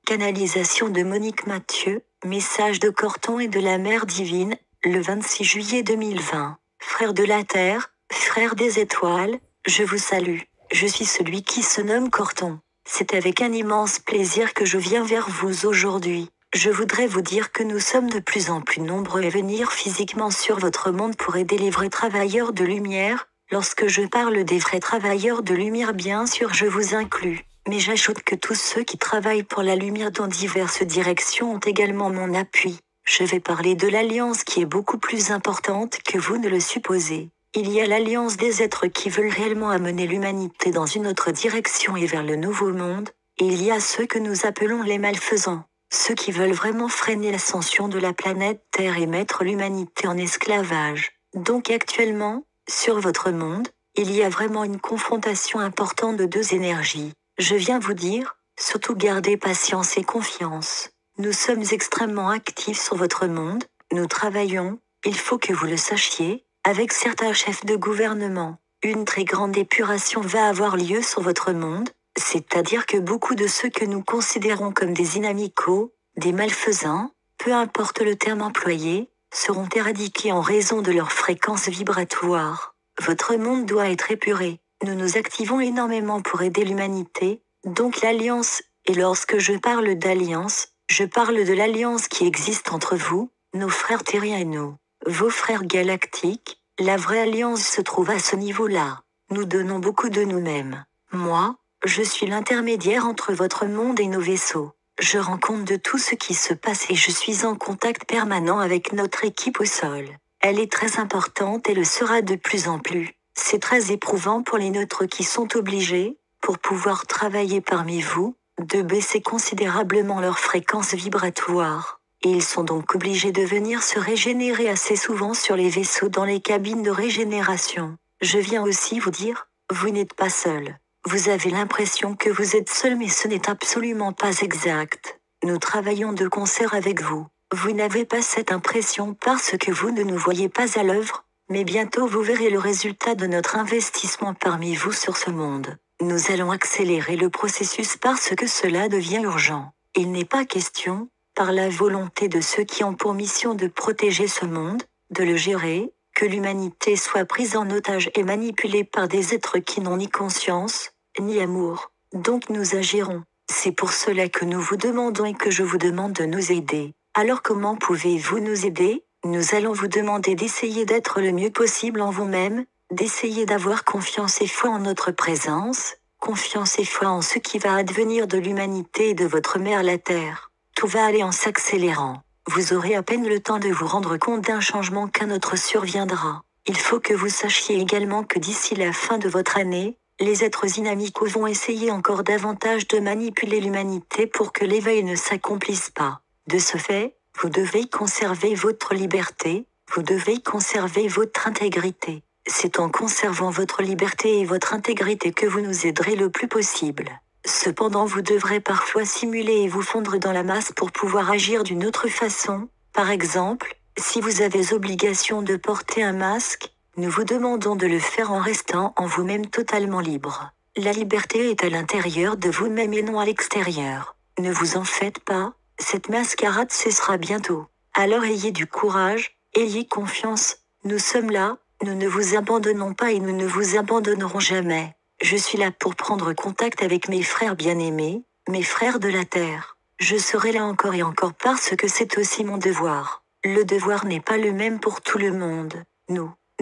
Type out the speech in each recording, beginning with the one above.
Canalisation de Monique Mathieu, message de Corton et de la Mère Divine, le 26 juillet 2020. Frères de la Terre, frères des étoiles, je vous salue. Je suis celui qui se nomme Corton. C'est avec un immense plaisir que je viens vers vous aujourd'hui. Je voudrais vous dire que nous sommes de plus en plus nombreux à venir physiquement sur votre monde pour aider les vrais travailleurs de lumière. Lorsque je parle des vrais travailleurs de lumière, bien sûr je vous inclus. Mais j'ajoute que tous ceux qui travaillent pour la lumière dans diverses directions ont également mon appui. Je vais parler de l'alliance qui est beaucoup plus importante que vous ne le supposez. Il y a l'alliance des êtres qui veulent réellement amener l'humanité dans une autre direction et vers le nouveau monde, et il y a ceux que nous appelons les malfaisants. Ceux qui veulent vraiment freiner l'ascension de la planète Terre et mettre l'humanité en esclavage. Donc actuellement, sur votre monde, il y a vraiment une confrontation importante de deux énergies. Je viens vous dire, surtout gardez patience et confiance. Nous sommes extrêmement actifs sur votre monde, nous travaillons, il faut que vous le sachiez, avec certains chefs de gouvernement. Une très grande épuration va avoir lieu sur votre monde, c'est-à-dire que beaucoup de ceux que nous considérons comme des inamicaux, des malfaisants, peu importe le terme employé, seront éradiqués en raison de leur fréquence vibratoire. Votre monde doit être épuré. Nous nous activons énormément pour aider l'humanité, donc l'alliance, et lorsque je parle d'alliance, je parle de l'alliance qui existe entre vous, nos frères terriens et nous, vos frères galactiques. La vraie alliance se trouve à ce niveau-là. Nous donnons beaucoup de nous-mêmes. Moi, je suis l'intermédiaire entre votre monde et nos vaisseaux. Je rends compte de tout ce qui se passe et je suis en contact permanent avec notre équipe au sol. Elle est très importante et le sera de plus en plus. C'est très éprouvant pour les nôtres qui sont obligés, pour pouvoir travailler parmi vous, de baisser considérablement leur fréquence vibratoire. Et ils sont donc obligés de venir se régénérer assez souvent sur les vaisseaux dans les cabines de régénération. Je viens aussi vous dire, vous n'êtes pas seul. Vous avez l'impression que vous êtes seul mais ce n'est absolument pas exact. Nous travaillons de concert avec vous. Vous n'avez pas cette impression parce que vous ne nous voyez pas à l'œuvre, mais bientôt vous verrez le résultat de notre investissement parmi vous sur ce monde. Nous allons accélérer le processus parce que cela devient urgent. Il n'est pas question, par la volonté de ceux qui ont pour mission de protéger ce monde, de le gérer, que l'humanité soit prise en otage et manipulée par des êtres qui n'ont ni conscience, ni amour. Donc nous agirons. C'est pour cela que nous vous demandons et que je vous demande de nous aider. Alors comment pouvez-vous nous aider? Nous allons vous demander d'essayer d'être le mieux possible en vous-même, d'essayer d'avoir confiance et foi en notre présence, confiance et foi en ce qui va advenir de l'humanité et de votre mère la Terre. Tout va aller en s'accélérant. Vous aurez à peine le temps de vous rendre compte d'un changement qu'un autre surviendra. Il faut que vous sachiez également que d'ici la fin de votre année, les êtres inamicaux vont essayer encore davantage de manipuler l'humanité pour que l'éveil ne s'accomplisse pas. De ce fait, vous devez conserver votre liberté, vous devez conserver votre intégrité. C'est en conservant votre liberté et votre intégrité que vous nous aiderez le plus possible. Cependant vous devrez parfois simuler et vous fondre dans la masse pour pouvoir agir d'une autre façon. Par exemple, si vous avez obligation de porter un masque, nous vous demandons de le faire en restant en vous-même totalement libre. La liberté est à l'intérieur de vous-même et non à l'extérieur. Ne vous en faites pas, cette mascarade cessera bientôt. Alors ayez du courage, ayez confiance, nous sommes là, nous ne vous abandonnons pas et nous ne vous abandonnerons jamais. Je suis là pour prendre contact avec mes frères bien-aimés, mes frères de la terre. Je serai là encore et encore parce que c'est aussi mon devoir. Le devoir n'est pas le même pour tout le monde.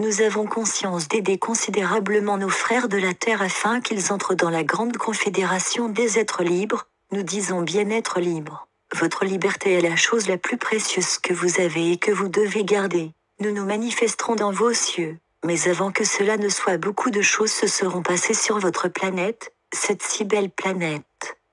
Nous avons conscience d'aider considérablement nos frères de la terre afin qu'ils entrent dans la grande confédération des êtres libres. Nous disons bien être libres. Votre liberté est la chose la plus précieuse que vous avez et que vous devez garder. Nous nous manifesterons dans vos cieux. Mais avant que cela ne soit, beaucoup de choses se seront passées sur votre planète, cette si belle planète.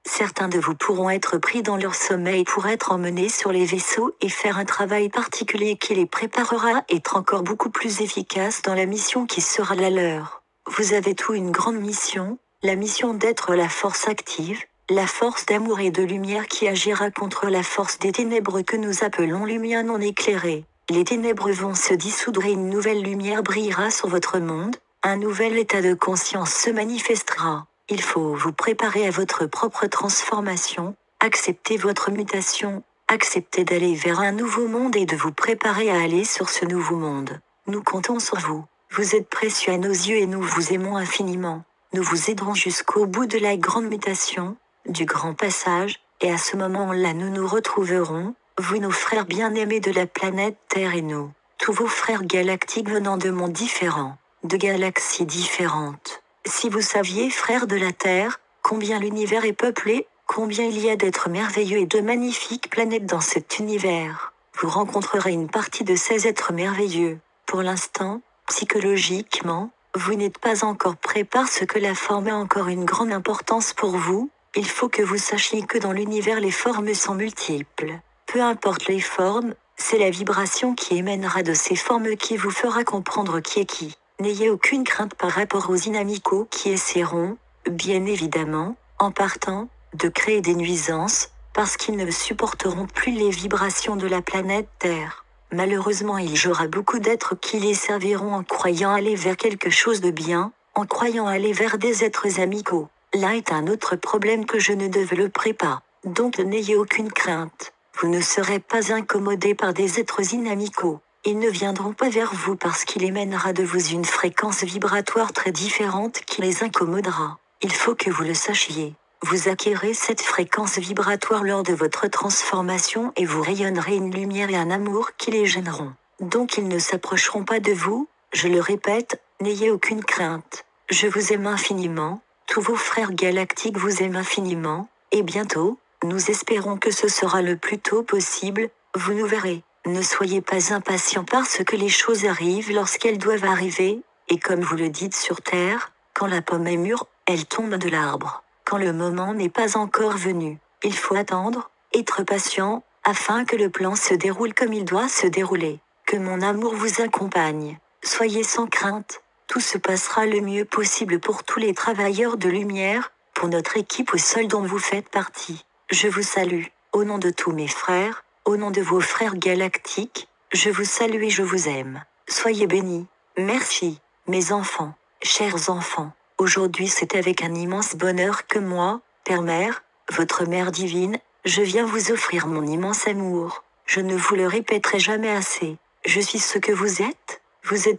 Certains de vous pourront être pris dans leur sommeil pour être emmenés sur les vaisseaux et faire un travail particulier qui les préparera à être encore beaucoup plus efficaces dans la mission qui sera la leur. Vous avez tout une grande mission, la mission d'être la force active, la force d'amour et de lumière qui agira contre la force des ténèbres que nous appelons lumière non éclairée. Les ténèbres vont se dissoudre et une nouvelle lumière brillera sur votre monde, un nouvel état de conscience se manifestera. Il faut vous préparer à votre propre transformation, Acceptez votre mutation, acceptez d'aller vers un nouveau monde et de vous préparer à aller sur ce nouveau monde. Nous comptons sur vous. Vous êtes précieux à nos yeux et nous vous aimons infiniment. Nous vous aiderons jusqu'au bout de la grande mutation, du grand passage, et à ce moment-là nous nous retrouverons, vous nos frères bien-aimés de la planète Terre et nous, tous vos frères galactiques venant de mondes différents, de galaxies différentes. Si vous saviez, frères de la Terre, combien l'univers est peuplé, combien il y a d'êtres merveilleux et de magnifiques planètes dans cet univers, vous rencontrerez une partie de ces êtres merveilleux. Pour l'instant, psychologiquement, vous n'êtes pas encore prêt parce que la forme a encore une grande importance pour vous. Il faut que vous sachiez que dans l'univers les formes sont multiples. Peu importe les formes, c'est la vibration qui émanera de ces formes qui vous fera comprendre qui est qui. N'ayez aucune crainte par rapport aux inamicaux qui essaieront, bien évidemment, en partant, de créer des nuisances, parce qu'ils ne supporteront plus les vibrations de la planète Terre. Malheureusement, il y aura beaucoup d'êtres qui les serviront en croyant aller vers quelque chose de bien, en croyant aller vers des êtres amicaux. Là est un autre problème que je ne développerai pas. Donc n'ayez aucune crainte. Vous ne serez pas incommodé par des êtres inamicaux. Ils ne viendront pas vers vous parce qu'il émanera de vous une fréquence vibratoire très différente qui les incommodera. Il faut que vous le sachiez. Vous acquérez cette fréquence vibratoire lors de votre transformation et vous rayonnerez une lumière et un amour qui les gêneront. Donc ils ne s'approcheront pas de vous, je le répète, n'ayez aucune crainte. Je vous aime infiniment, tous vos frères galactiques vous aiment infiniment, et bientôt, nous espérons que ce sera le plus tôt possible, vous nous verrez. Ne soyez pas impatients parce que les choses arrivent lorsqu'elles doivent arriver, et comme vous le dites sur Terre, quand la pomme est mûre, elle tombe de l'arbre. Quand le moment n'est pas encore venu, il faut attendre, être patient, afin que le plan se déroule comme il doit se dérouler. Que mon amour vous accompagne. Soyez sans crainte, tout se passera le mieux possible pour tous les travailleurs de lumière, pour notre équipe au sol dont vous faites partie. Je vous salue, au nom de tous mes frères, au nom de vos frères galactiques, je vous salue et je vous aime. Soyez bénis. Merci, mes enfants, chers enfants. Aujourd'hui c'est avec un immense bonheur que moi, Père-Mère, votre Mère divine, je viens vous offrir mon immense amour. Je ne vous le répéterai jamais assez. Je suis ce que vous êtes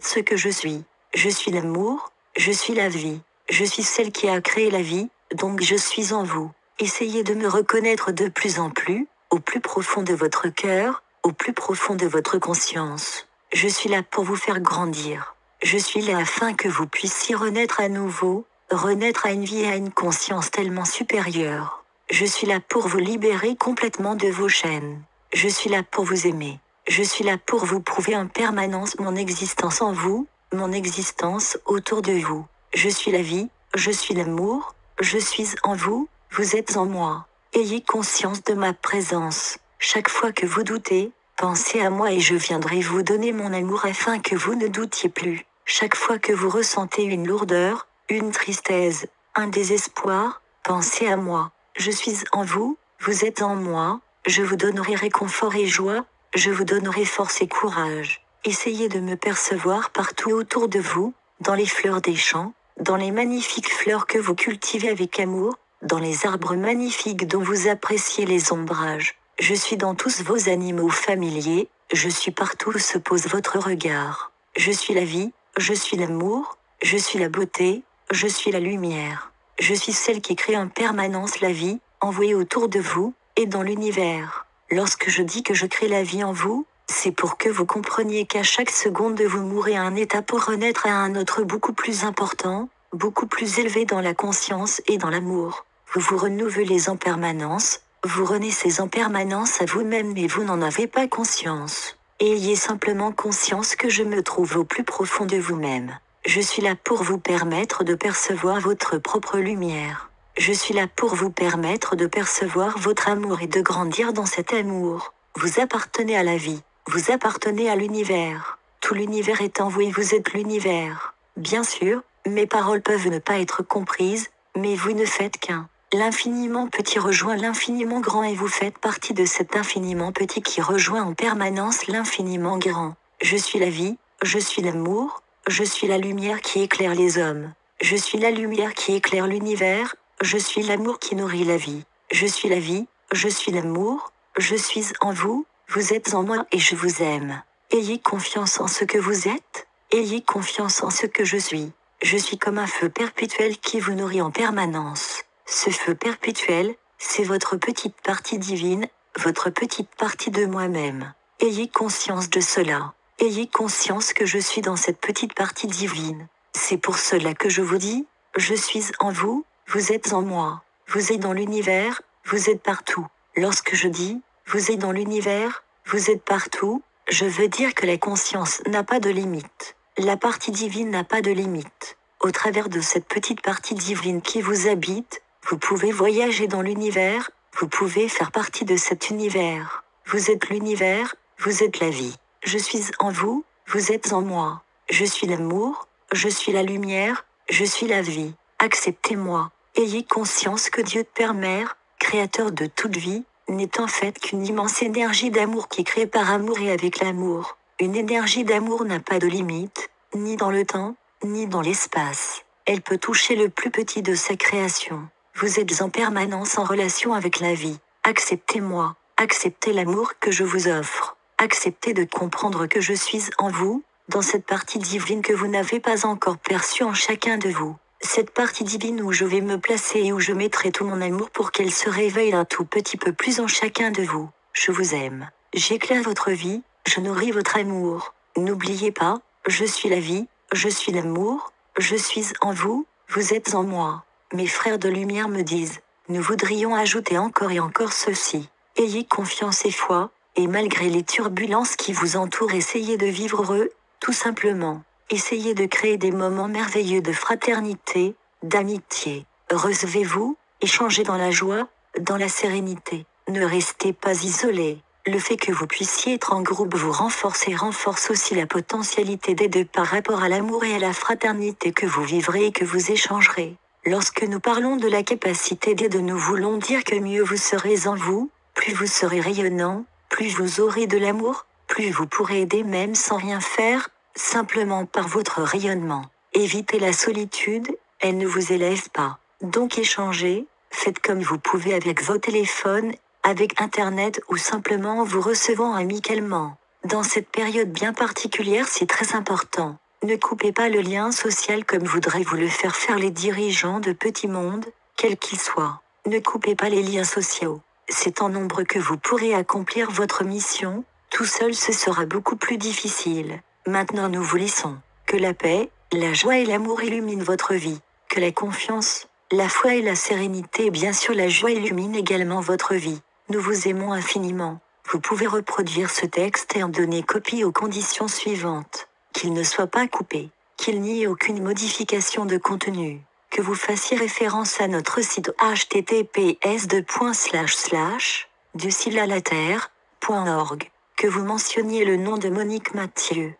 ce que je suis. Je suis l'amour, je suis la vie. Je suis celle qui a créé la vie, donc je suis en vous. Essayez de me reconnaître de plus en plus, au plus profond de votre cœur, au plus profond de votre conscience. Je suis là pour vous faire grandir. Je suis là afin que vous puissiez renaître à nouveau, renaître à une vie et à une conscience tellement supérieure. Je suis là pour vous libérer complètement de vos chaînes. Je suis là pour vous aimer. Je suis là pour vous prouver en permanence mon existence en vous, mon existence autour de vous. Je suis la vie, je suis l'amour, je suis en vous, vous êtes en moi. Ayez conscience de ma présence. Chaque fois que vous doutez, pensez à moi et je viendrai vous donner mon amour afin que vous ne doutiez plus. Chaque fois que vous ressentez une lourdeur, une tristesse, un désespoir, pensez à moi. Je suis en vous, vous êtes en moi, je vous donnerai réconfort et joie, je vous donnerai force et courage. Essayez de me percevoir partout autour de vous, dans les fleurs des champs, dans les magnifiques fleurs que vous cultivez avec amour, dans les arbres magnifiques dont vous appréciez les ombrages. Je suis dans tous vos animaux familiers, je suis partout où se pose votre regard. Je suis la vie, je suis l'amour, je suis la beauté, je suis la lumière. Je suis celle qui crée en permanence la vie, envoyée autour de vous, et dans l'univers. Lorsque je dis que je crée la vie en vous, c'est pour que vous compreniez qu'à chaque seconde vous mourrez à un état pour renaître à un autre beaucoup plus important, beaucoup plus élevé dans la conscience et dans l'amour. Vous vous renouvelez en permanence, vous renaissez en permanence à vous-même mais vous n'en avez pas conscience. Ayez simplement conscience que je me trouve au plus profond de vous-même. Je suis là pour vous permettre de percevoir votre propre lumière. Je suis là pour vous permettre de percevoir votre amour et de grandir dans cet amour. Vous appartenez à la vie. Vous appartenez à l'univers. Tout l'univers est en vous et vous êtes l'univers. Bien sûr, mes paroles peuvent ne pas être comprises, mais vous ne faites qu'un. L'infiniment petit rejoint l'infiniment grand et vous faites partie de cet infiniment petit qui rejoint en permanence l'infiniment grand. Je suis la vie, je suis l'amour, je suis la lumière qui éclaire les hommes. Je suis la lumière qui éclaire l'univers, je suis l'amour qui nourrit la vie. Je suis la vie, je suis l'amour, je suis en vous, vous êtes en moi et je vous aime. Ayez confiance en ce que vous êtes, ayez confiance en ce que je suis. Je suis comme un feu perpétuel qui vous nourrit en permanence. Ce feu perpétuel, c'est votre petite partie divine, votre petite partie de moi-même. Ayez conscience de cela. Ayez conscience que je suis dans cette petite partie divine. C'est pour cela que je vous dis, je suis en vous, vous êtes en moi. Vous êtes dans l'univers, vous êtes partout. Lorsque je dis, vous êtes dans l'univers, vous êtes partout, je veux dire que la conscience n'a pas de limite. La partie divine n'a pas de limite. Au travers de cette petite partie divine qui vous habite, vous pouvez voyager dans l'univers, vous pouvez faire partie de cet univers. Vous êtes l'univers, vous êtes la vie. Je suis en vous, vous êtes en moi. Je suis l'amour, je suis la lumière, je suis la vie. Acceptez-moi. Ayez conscience que Dieu Père Mère, créateur de toute vie, n'est en fait qu'une immense énergie d'amour qui crée par amour et avec l'amour. Une énergie d'amour n'a pas de limite, ni dans le temps, ni dans l'espace. Elle peut toucher le plus petit de sa création. Vous êtes en permanence en relation avec la vie. Acceptez-moi, acceptez l'amour que je vous offre. Acceptez de comprendre que je suis en vous, dans cette partie divine que vous n'avez pas encore perçue en chacun de vous. Cette partie divine où je vais me placer et où je mettrai tout mon amour pour qu'elle se réveille un tout petit peu plus en chacun de vous. Je vous aime. J'éclaire votre vie, je nourris votre amour. N'oubliez pas, je suis la vie, je suis l'amour, je suis en vous, vous êtes en moi. Mes frères de lumière me disent, nous voudrions ajouter encore et encore ceci. Ayez confiance et foi, et malgré les turbulences qui vous entourent, essayez de vivre heureux, tout simplement. Essayez de créer des moments merveilleux de fraternité, d'amitié. Recevez-vous, échangez dans la joie, dans la sérénité. Ne restez pas isolés. Le fait que vous puissiez être en groupe vous renforce et renforce aussi la potentialité des deux par rapport à l'amour et à la fraternité que vous vivrez et que vous échangerez. Lorsque nous parlons de la capacité d'aider, nous voulons dire que mieux vous serez en vous, plus vous serez rayonnant, plus vous aurez de l'amour, plus vous pourrez aider même sans rien faire, simplement par votre rayonnement. Évitez la solitude, elle ne vous élève pas. Donc échangez, faites comme vous pouvez avec vos téléphones, avec Internet ou simplement en vous recevant amicalement. Dans cette période bien particulière, c'est très important. Ne coupez pas le lien social comme voudraient vous le faire les dirigeants de petits mondes, quels qu'ils soient. Ne coupez pas les liens sociaux. C'est en nombre que vous pourrez accomplir votre mission, tout seul ce sera beaucoup plus difficile. Maintenant nous vous laissons. Que la paix, la joie et l'amour illuminent votre vie. Que la confiance, la foi et la sérénité et bien sûr la joie illuminent également votre vie. Nous vous aimons infiniment. Vous pouvez reproduire ce texte et en donner copie aux conditions suivantes. Qu'il ne soit pas coupé. Qu'il n'y ait aucune modification de contenu. Que vous fassiez référence à notre site https://duciel-à-la-terre.org. Que vous mentionniez le nom de Monique Mathieu.